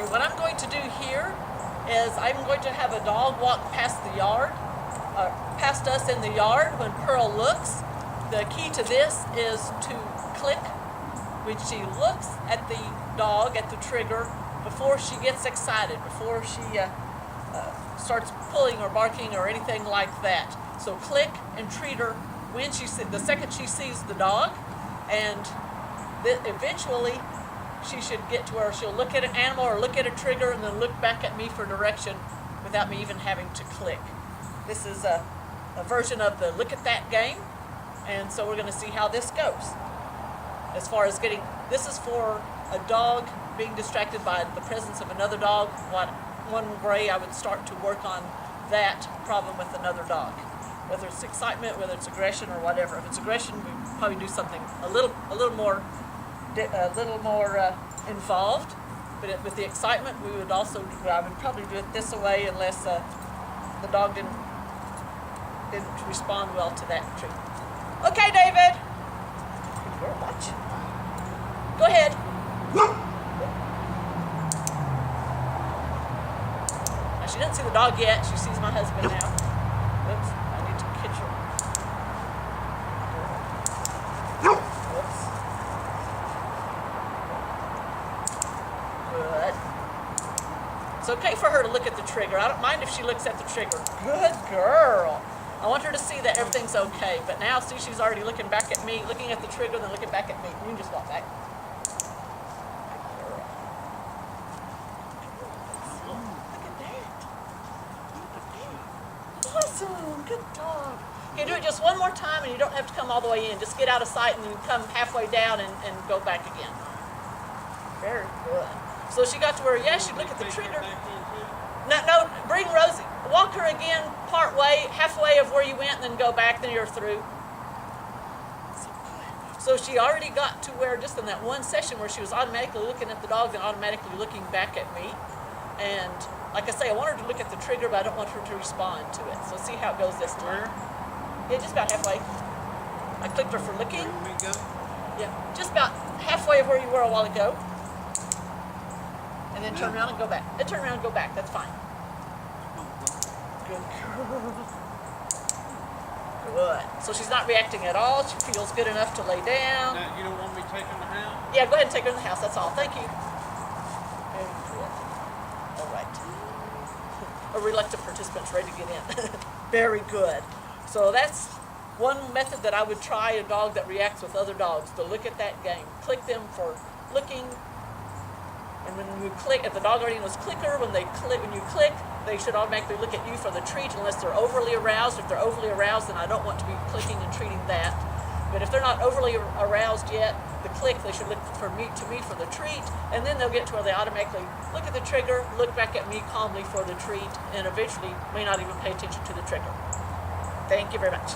Okay, what I'm going to do here is I'm going to have a dog walk past the yard, past us in the yard when Pearl looks. The key to this is to click when she looks at the dog, at the trigger, before she gets excited, before she starts pulling or barking or anything like that. So click and treat her when the second she sees the dog, and eventually she should get to where she'll look at an animal or look at a trigger and then look back at me for direction without me even having to click. This is a version of the look at that game, and so we're going to see how this goes. As far as this is for a dog being distracted by the presence of another dog. One way I would start to work on that problem with another dog, whether it's excitement, whether it's aggression, or whatever. If it's aggression, we probably do something a little more involved. But with the excitement, I would probably do it this way unless the dog didn't respond well to that treat. Okay, David. Good girl, watch. Go ahead. Now she doesn't see the dog yet. She sees my husband now. Oops, I need to catch her. Oops. Good. It's okay for her to look at the trigger. I don't mind if she looks at the trigger. Good girl. I want her to see that everything's okay. But now, see, she's already looking back at me, looking at the trigger, then looking back at me. You can just walk back. Awesome, good dog. You do it just one more time and you don't have to come all the way in. Just get out of sight and you come halfway down and go back again. Very good. So she got to where, yeah, she'd look at the trigger. No, bring Rosie, walk her again part way, halfway of where you went, and then go back, then you're through. So she already got to where, just in that one session where she was automatically looking at the dog and automatically looking back at me. And like I say, I want her to look at the trigger, but I don't want her to respond to it. So see how it goes this time. Yeah, just about halfway. I clicked her for looking. Yeah, just about halfway of where you were a while ago. And then turn around and go back. And turn around and go back. That's fine. Good girl. Good. So she's not reacting at all. She feels good enough to lay down. Now, you don't want me taking the house? Yeah, go ahead and take her in the house. That's all. Thank you. Very good. All right. A reluctant participant's ready to get in. Very good. So that's one method that I would try a dog that reacts with other dogs, to look at that game. Click them for looking. And when you click, if the dog already knows clicker, when you click, they should automatically look at you for the treat unless they're overly aroused. If they're overly aroused, then I don't want to be clicking and treating that. But if they're not overly aroused yet, the click, they should look to me for the treat, and then they'll get to where they automatically look at the trigger, look back at me calmly for the treat, and eventually may not even pay attention to the trigger. Thank you very much.